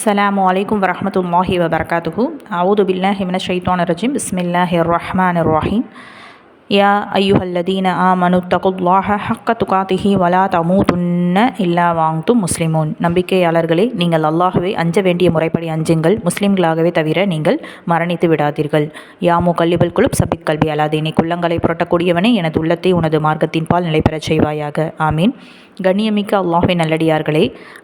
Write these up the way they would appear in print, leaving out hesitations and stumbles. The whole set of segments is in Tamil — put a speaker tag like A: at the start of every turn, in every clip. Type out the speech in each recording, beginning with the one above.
A: السلام عليكم ورحمة الله وبركاته. أعوذ بالله من الشيطان الرجيم. بسم الله الرحمن الرحيم. يا أيها الذين آمنوا اتقوا الله حق تقاته ولا تموتن إلا وأنتم مسلمون. நம்பிக்கையாளர்களே, நீங்கள் அல்லாஹ்வை அஞ்ச வேண்டிய முறைப்படி அஞ்சுங்கள், முஸ்லிம்களாகவே தவிர நீங்கள் மரணித்து விடாதீர்கள். யா முகல்லிபல் குலுப் சபித் கல்வி அலாதீனி, குள்ளங்களை புரட்டக்கூடியவனே, எனது உள்ளத்தை உனது மார்க்கத்தின் பால் நிலை பெறச் செய்வாயாக. ஆமீன். கண்ணியமிக்க அல்லாஹ்வின் நல்லடியார்களே,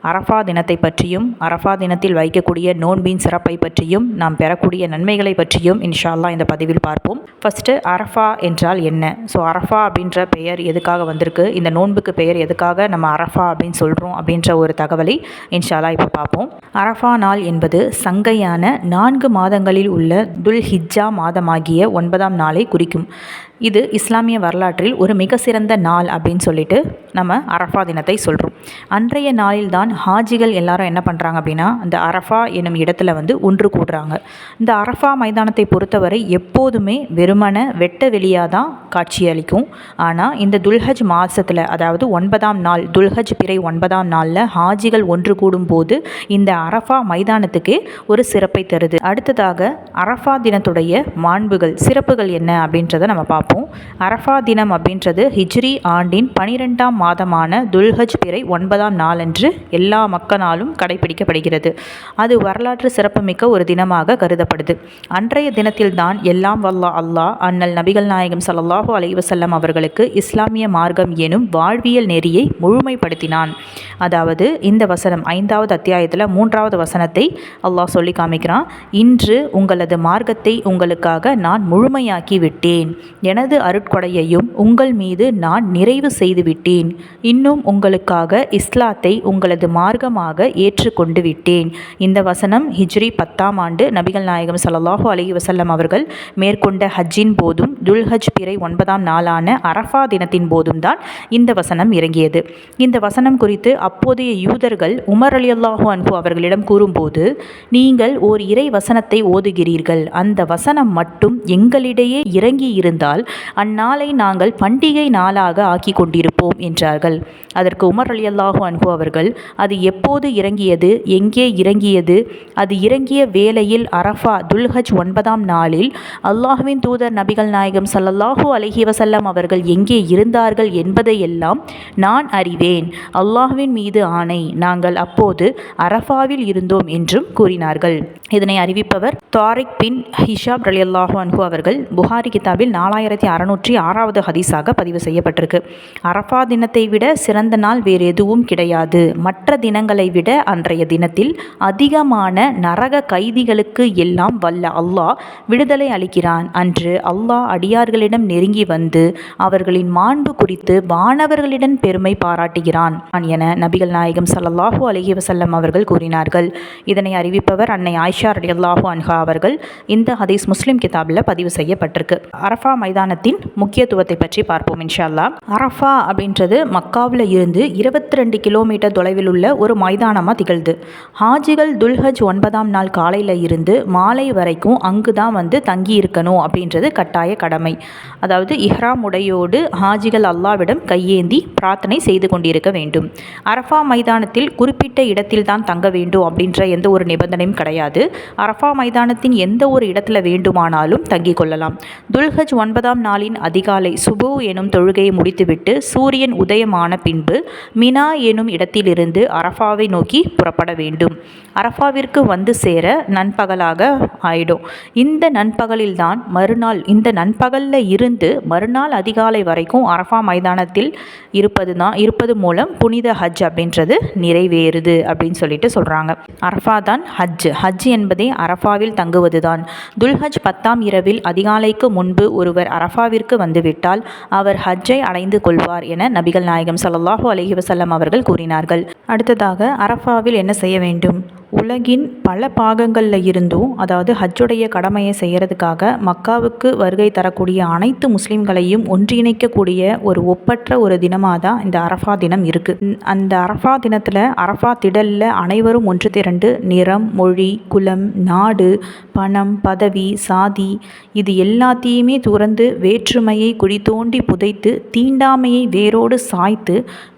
A: அரஃபா தினத்தை பற்றியும் அரஃபா தினத்தில் வைக்கக்கூடிய நோன்பின் சிறப்பை பற்றியும் நாம் பெறக்கூடிய நன்மைகளை பற்றியும் இன்ஷா அல்லாஹ் இந்த பதிவில் பார்ப்போம். ஃபஸ்ட்டு அரஃபா என்றால் என்ன? ஸோ அரஃபா அப்படின்ற பெயர் எதுக்காக வந்திருக்கு, இந்த நோன்புக்கு பெயர் எதுக்காக நம்ம அரஃபா அப்படின்னு சொல்கிறோம் அப்படின்ற ஒரு தகவலை இன்ஷா அல்லாஹ் இப்போ பார்ப்போம். அரஃபா நாள் என்பது சங்கையான 4 மாதங்களில் உள்ள துல்ஹிஜ்ஜா மாதமாகிய 9ஆம் நாளை குறிக்கும். இது இஸ்லாமிய வரலாற்றில் ஒரு மிக சிறந்த நாள் அப்படின்னு சொல்லிட்டு நம்ம அரஃபா தினத்தை சொல்கிறோம். அன்றைய நாளில்தான் ஹாஜிகள் எல்லாரும் என்ன பண்ணுறாங்க அப்படின்னா, அந்த அரஃபா என்னும் இடத்துல ஒன்று கூடுறாங்க. இந்த அரஃபா மைதானத்தை பொறுத்தவரை எப்போதுமே வெறுமன வெட்ட வெளியாக தான் காட்சியளிக்கும். ஆனால் இந்த துல்ஹஜ் மாதத்தில், அதாவது 9ஆம் நாள், துல்ஹஜ் பிறை 9ஆம் நாளில் ஹாஜிகள் ஒன்று கூடும்போது இந்த அரஃபா மைதானத்துக்கே ஒரு சிறப்பை தருது. அடுத்ததாக அரஃபா தினத்துடைய மாண்புகள், சிறப்புகள் என்ன அப்படின்றத நம்ம பார்ப்போம். அரஃபா தினம் அப்படின்றது ஹிஜ்ரி ஆண்டின் 12ஆம் மாதமான துல்ஹஜ் பிறை 9ஆம் நாளன்று எல்லா மக்களாலும் கடைபிடிக்கப்படுகிறது. அது வரலாற்று சிறப்புமிக்க ஒரு தினமாக கருதப்படுது. அன்றைய தினத்தில்தான் எல்லாம் வல்ல அல்லாஹ் அண்ணல் நபிகள் நாயகம் ஸல்லல்லாஹு அலைஹி வஸல்லம் அவர்களுக்கு இஸ்லாமிய மார்க்கம் எனும் வாழ்வியல் நெறியை முழுமைப்படுத்தினான். அதாவது இந்த வசனம் 5வது அத்தியாயத்தில் 3வது வசனத்தை அல்லாஹ் சொல்லி காமிக்கிறான். இன்று உங்களது மார்க்கத்தை உங்களுக்காக நான் முழுமையாக்கி விட்டேன், எனது அருட்கொடையையும் உங்கள் மீது நான் நிறைவு செய்துவிட்டேன், இன்னும் உங்களுக்காக இஸ்லாத்தை உங்களது மார்க்கமாக ஏற்றுக்கொண்டு விட்டேன். இந்த வசனம் ஹிஜ்ரி 10ஆம் ஆண்டு நபிகள் நாயகம் ஸல்லல்லாஹு அலைஹி வஸல்லம் அவர்கள் மேற்கொண்ட ஹஜ்ஜின் போதும் துல்ஹஜ் பிறை 9ஆம் நாளான அரஃபா தினத்தின் போதும் தான் இந்த வசனம் இறங்கியது. இந்த வசனம் குறித்து அப்போதைய யூதர்கள் உமர் ரலியல்லாஹு அன்ஹு அவர்களிடம் கூறும்போது, நீங்கள் ஓர் இறை வசனத்தை ஓதுகிறீர்கள், அந்த வசனம் மட்டும் எங்களிடையே இறங்கி இருந்தால் அந்நாளை நாங்கள் பண்டிகை நாளாக ஆக்கி கொண்டிருப்போம் என்றார்கள். அதற்கு உமர் ரலியல்லாஹு அன்ஹு அவர்கள், அது எப்போது இறங்கியது, எங்கே இறங்கியது, அது இறங்கிய வேளையில் அரஃபா துல்ஹஜ் 9ஆம் நாளில் அல்லாஹ்வின் தூதர் நபிகள் நாயகம் ஸல்லல்லாஹு அலைஹி வஸல்லம் அவர்கள் எங்கே இருந்தார்கள் என்பதையெல்லாம் நான் அறிவேன், அல்லாஹ்வின் மீது ஆணை, நாங்கள் அப்போது அரஃபாவில் இருந்தோம் என்றும் கூறினார்கள். இதனை அறிவிப்பவர் தாரிக் பின் ஹிஷாம் ரலியல்லாஹு அன்ஹு அவர்கள். புகாரி கிதாபில் 4606வது ஹதீஸாக பதிவு செய்யப்பட்டிருக்கு. அரஃபா தினத்தை விட சிறந்த நாள் வேறு எதுவும் கிடையாது. மற்ற தினங்களை விட அன்றைய தினத்தில் அதிகமான நரக கைதிகளுக்கு எல்லாம் வல்ல அல்லாஹ் விடுதலை அளிக்கிறான். அன்று அல்லாஹ் அடியார்களிடம் நெருங்கி வந்து அவர்களின் மாண்பு குறித்து வானவர்களிடம் பெருமை பாராட்டுகிறான் என நபிகள் நாயகம் ஸல்லல்லாஹு அலைஹி வஸல்லம் அவர்கள் கூறினார்கள். இதனை அறிவிப்பவர் அன்னை ஆயிஷா ரலியல்லாஹு அன்ஹா அவர்கள். இந்த ஹதீஸ் முஸ்லிம் கிதாபில் பதிவு செய்யப்பட்டிருக்கு. அரஃபா மைதானத்தின் முக்கியத்துவத்தை பற்றி பார்ப்போம் இன்ஷா அல்லாஹ். அரஃபா அப்படின்றது மக்காவில் இருந்து 22 கிலோமீட்டர் தொலைவில் உள்ள ஒரு மைதானமாக திகழ்து. ஹாஜிகள் துல்ஹஜ் 9ஆம் நாள் காலையில் இருந்து மாலை வரைக்கும் அங்கு தான் தங்கி இருக்கணும் அப்படின்றது கட்டாய கடமை. அதாவது இஹ்ராம் உடையோடு ஹாஜிகள் அல்லாவிடம் கையேந்தி பிரார்த்தனை செய்து கொண்டிருக்க வேண்டும். அரஃபா மைதானத்தில் குறிப்பிட்ட இடத்தில் தான் தங்க வேண்டும் அப்படின்ற எந்த ஒரு நிபந்தனையும் கிடையாது. அரஃபா மைதானத்தின் எந்த ஒரு இடத்துல வேண்டுமானாலும் தங்கிக் கொள்ளலாம். துல்ஹஜ் 9ஆம் நாளின் அதிகாலை சுபு எனும் தொழுகையை முடித்துவிட்டு சூரியன் உதயமான பின்பு மினா எனும் இடத்திலிருந்து அரஃபாவை நோக்கி புறப்பட வேண்டும். அரஃபாவிற்கு வந்து சேர நண்பகலாக ஆயிடும். இந்த நண்பகலில்தான் இந்த நண்பகலில் இருந்து மறுநாள் அதிகாலை வரைக்கும் அரஃபா மைதானத்தில் இருப்பது மூலம் புனித ஹஜ் அப்படின்றது நிறைவேறுது அப்படின்னு சொல்லிட்டு சொல்கிறாங்க. அரஃபா தான் ஹஜ் என்பதே அரஃபாவில் தங்குவது தான். துல்ஹஜ் 10ஆம் இரவில் அதிகாலைக்கு முன்பு ஒருவர் அரஃபாவிற்கு வந்துவிட்டால் அவர் ஹஜ்ஜை அடைந்து கொள்வார் என நபிகள் நாயகம் ஸல்லல்லாஹு அலைஹி வஸல்லம் அவர்கள் கூறினார்கள். அடுத்ததாக அரஃபாவில் என்ன செய்ய வேண்டும்? உலகின் பல பாகங்களில் இருந்தும், அதாவது ஹஜ்ஜுடைய கடமையை செய்கிறதுக்காக மக்காவுக்கு வருகை தரக்கூடிய அனைத்து முஸ்லீம்களையும் ஒன்றிணைக்கக்கூடிய ஒரு ஒப்பற்ற ஒரு தினமாக தான் இந்த அரஃபா தினம் இருக்குது. அந்த அரஃபா தினத்தில் அரஃபா திடலில் அனைவரும் ஒன்று திரண்டு நிறம், மொழி, குலம், நாடு, பணம், பதவி, சாதி இது எல்லாத்தையுமே துறந்து வேற்றுமையை குழி தோண்டி புதைத்து தீண்டாமையை வேரோடு சாய்த்து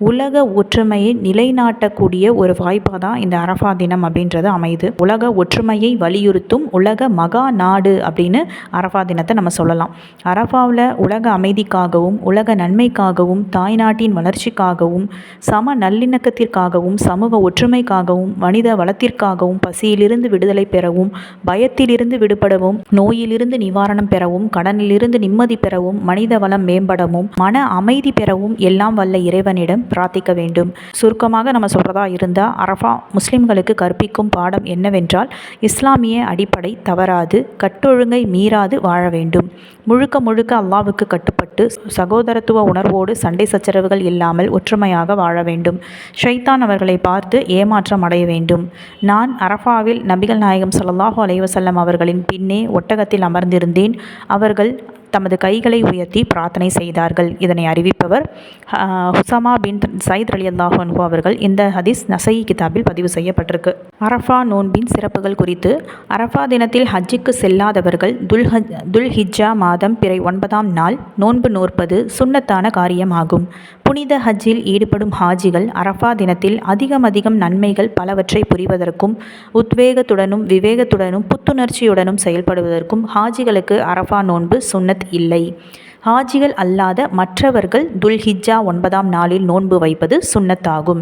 A: உலக ஒற்றுமையை நிலைநாட்டக்கூடிய ஒரு வாய்ப்பாக தான் இந்த அரஃபா தினம் அப்படின்னு அப்படின்றது அமையுது. உலக ஒற்றுமையை வலியுறுத்தும் உலக மகா நாடு அப்படின்னு அரஃபா தினத்தை நம்ம சொல்லலாம். அரஃபாவில் உலக அமைதிக்காகவும் உலக நன்மைக்காகவும் தாய்நாட்டின் வளர்ச்சிக்காகவும் சம நல்லிணக்கத்திற்காகவும் சமூக ஒற்றுமைக்காகவும் மனித வளத்திற்காகவும் பசியிலிருந்து விடுதலை பெறவும் பயத்திலிருந்து விடுபடவும் நோயிலிருந்து நிவாரணம் பெறவும் கடனிலிருந்து நிம்மதி பெறவும் மனித வளம் மேம்படவும் மன அமைதி பெறவும் எல்லாம் வல்ல இறைவனிடம் பிரார்த்திக்க வேண்டும். சுருக்கமாக நம்ம சொல்றதா இருந்தால் அரஃபா முஸ்லிம்களுக்கு கற்பிக்கும் பாடம் என்னவென்றால் இஸ்லாமிய அடிப்படை தவறாது கட்டொழுங்கை மீறாது வாழ வேண்டும். முழுக்க முழுக்க அல்லாஹ்வுக்கு கட்டுப்பட்டு சகோதரத்துவ உணர்வோடு சண்டை சச்சரவுகள் இல்லாமல் ஒற்றுமையாக வாழ வேண்டும். ஷைத்தான் அவர்களை பார்த்து ஏமாற்றம் அடைய வேண்டும். நான் அரஃபாவில் நபிகள் நாயகம் ஸல்லல்லாஹு அலைஹி வஸல்லம் அவர்களின் பின்னே ஒட்டகத்தில் அமர்ந்திருந்தேன். அவர்கள் தமது கைகளை உயர்த்தி பிரார்த்தனை செய்தார்கள். இதனை அறிவிப்பவர் ஹுசமா பின் சைத் ரலியல்லாஹு அன்ஹு அவர்கள். இந்த ஹதீஸ் நசஈ கிதாபில் பதிவு செய்யப்பட்டிருக்கு. அரஃபா நோன்பின் சிறப்புகள் குறித்து அரஃபா தினத்தில் ஹஜ்ஜுக்கு செல்லாதவர்கள் துல்ஹிஜ்ஜா மாதம் பிறை 9ஆம் நாள் நோன்பு நோற்பது சுன்னத்தான காரியமாகும். புனித ஹஜ்ஜில் ஈடுபடும் ஹாஜிகள் அரஃபா தினத்தில் அதிகம் நன்மைகள் பலவற்றை புரிவதற்கும் உத்வேகத்துடனும் விவேகத்துடனும் புத்துணர்ச்சியுடனும் செயல்படுவதற்கும் ஹாஜிகளுக்கு அரஃபா நோன்பு சுன்னத் இல்லை. ஹாஜிகள் அல்லாத மற்றவர்கள் துல்ஹிஜ்ஜா 9ஆம் நாளில் நோன்பு வைப்பது சுன்னத்தாகும்.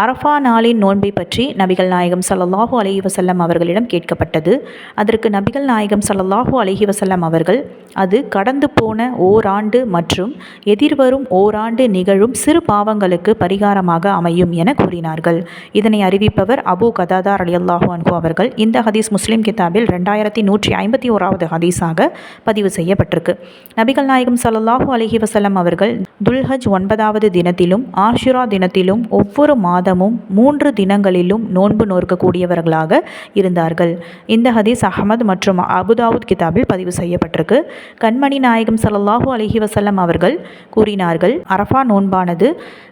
A: அரஃபா நாளின் நோன்பை பற்றி நபிகள் நாயகம் ஸல்லல்லாஹு அலைஹி வஸல்லம் அவர்களிடம் கேட்கப்பட்டது. அதற்கு நபிகள் நாயகம் ஸல்லல்லாஹு அலைஹி வஸல்லம் அவர்கள் அது கடந்து போன ஓராண்டு மற்றும் எதிர்வரும் ஓராண்டு நிகழும் சிறு பாவங்களுக்கு பரிகாரமாக அமையும் என கூறினார்கள். இதனை அறிவிப்பவர் அபூ கதாதா ரலியல்லாஹு அன்ஹு அவர்கள். இந்த ஹதீஸ் முஸ்லிம் கிதாபில் 2151வது ஹதீஸாக பதிவு செய்யப்பட்டிருக்கு. நபிகள் நாயகம் ஸல்லல்லாஹு அலைஹி வஸல்லம் அவர்கள் துல்ஹஜ் 9வது தினத்திலும் ஆஷுரா தினத்திலும் ஒவ்வொரு மாதமும் 3 தினங்களிலும் நோன்பு நோற்கக்கூடியவர்களாக இருந்தார்கள். இந்த ஹதீஸ் அஹ்மத் மற்றும் அபுதாவுத் கிதாபில் பதிவு செய்யப்பட்டிருக்கு. கண்மணி நாயகம் ஸல்லல்லாஹு அலைஹி வஸல்லம் அவர்கள் கூறினார்கள், அரஃபா நோன்பானது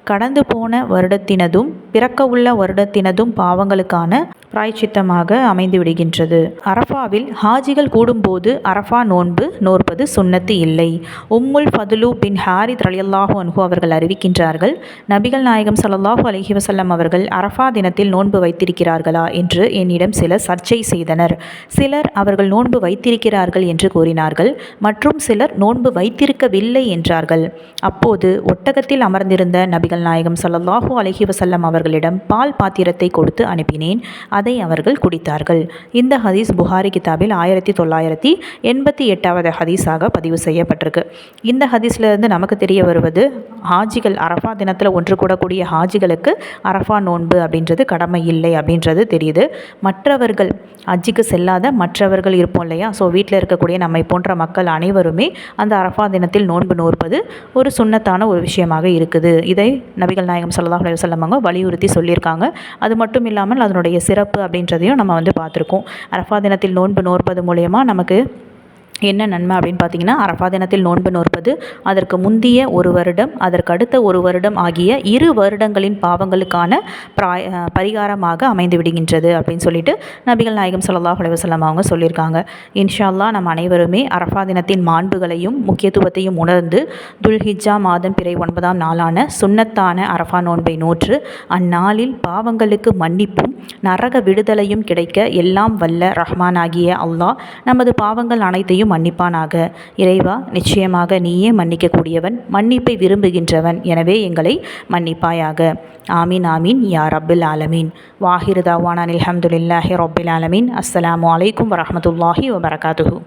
A: கடந்து போன வருடத்தினதும் பிறக்க உள்ள வருடத்தினதும் பாவங்களுக்கான பிராய்ச்சித்தமாக அமைந்து விடுகின்றது. அரஃபாவில் ஹாஜிகள் கூடும்போது அரஃபா நோன்பு நோற்பது சுன்னத்து இல்லை. உம்முல் ஃபதுலு பின் ஹாரித் ரலியல்லாஹு அன்ஹு அவர்கள் அறிவிக்கின்றார்கள், நபிகள் நாயகம் ஸல்லல்லாஹு அலைஹி வஸல்லம் அவர்கள் அரஃபா தினத்தில் நோன்பு வைத்திருக்கிறார்களா என்று என்னிடம் சிலர் சர்ச்சை செய்தனர். சிலர் அவர்கள் நோன்பு வைத்திருக்கிறார்கள் என்று கூறினார்கள். மற்றும் சிலர் நோன்பு வைத்திருக்கவில்லை என்றார்கள். அப்போது ஒட்டகத்தில் அமர்ந்திருந்த நபிகள் நாயகம் ஸல்லல்லாஹு அலைஹி வஸல்லம் அவர்களிடம் பால் பாத்திரத்தை கொடுத்து அனுப்பினேன். அதை அவர்கள் குடித்தார்கள். இந்த ஹதீஸ் புகாரி கிதாபில் 1988வது ஹதீஸாக பதிவு செய்யப்பட்டிருக்கு. இந்த ஹதீஸ்லேருந்து நமக்கு தெரிய வருவது, ஹாஜிகள் அரஃபா தினத்தில் ஒன்று கூடக்கூடிய ஹாஜிகளுக்கு அரஃபா நோன்பு அப்படின்றது கடமை இல்லை அப்படின்றது தெரியுது. மற்றவர்கள் ஹஜ்ஜுக்கு செல்லாத மற்றவர்கள் இருப்போம் இல்லையா, ஸோ வீட்டில் இருக்கக்கூடிய நம்மை போன்ற மக்கள் அனைவருமே அந்த அரஃபா தினத்தில் நோன்பு நோற்பது ஒரு சுன்னத்தான ஒரு விஷயமாக இருக்குது. இதை நபிகள் நாயகம் ஸல்லல்லாஹு அலைஹி வஸல்லம் அவங்க வலியுறுத்தி சொல்லியிருக்காங்க. அது மட்டும் இல்லாமல் அதனுடைய சிறப்பு அப்படின்றதையும் நம்ம பார்த்துருக்கோம். அரஃபா தினத்தில் நோன்பு நோற்பது மூலயமா நமக்கு என்ன நன்மை அப்படின்னு பார்த்தீங்கன்னா, அரஃபா தினத்தில் நோன்பு நோற்பது அதற்கு முந்திய ஒரு வருடம் அதற்கு அடுத்த ஒரு வருடம் ஆகிய 2 வருடங்களின் பாவங்களுக்கான பரிகாரமாக அமைந்து விடுகின்றது அப்படின்னு சொல்லிட்டு நபிகள் நாயகம் ஸல்லல்லாஹு அலைஹி வஸல்லம் அவங்க சொல்லியிருக்காங்க. இன்ஷா அல்லாஹ் நம்ம அனைவருமே அரஃபா தினத்தின் மாண்புகளையும் முக்கியத்துவத்தையும் உணர்ந்து துல்ஹிஜ்ஜா மாதம் பிறை 9ஆம் நாளான சுன்னத்தான அரஃபா நோன்பை நோற்று அந்நாளில் பாவங்களுக்கு மன்னிப்பும் நரக விடுதலையும் கிடைக்க எல்லாம் வல்ல ரஹ்மானாகிய அல்லாஹ் நமது பாவங்கள் அனைத்தையும் மன்னிப்பானாக. இறைவா, நிச்சயமாக நீயே மன்னிக்கக்கூடியவன், மன்னிப்பை விரும்புகின்றவன், எனவே எங்களை மன்னிப்பாயாக. ஆமீன் ஆமீன் யா ரப்பில் ஆலமீன். வாஹிரு தாவானா அல்ஹம்துலில்லாஹி ரப்பில் ஆலமீன். அஸ்ஸலாமு அலைக்கும் வரஹ்மத்துல்லாஹி வபரகாத்துஹு.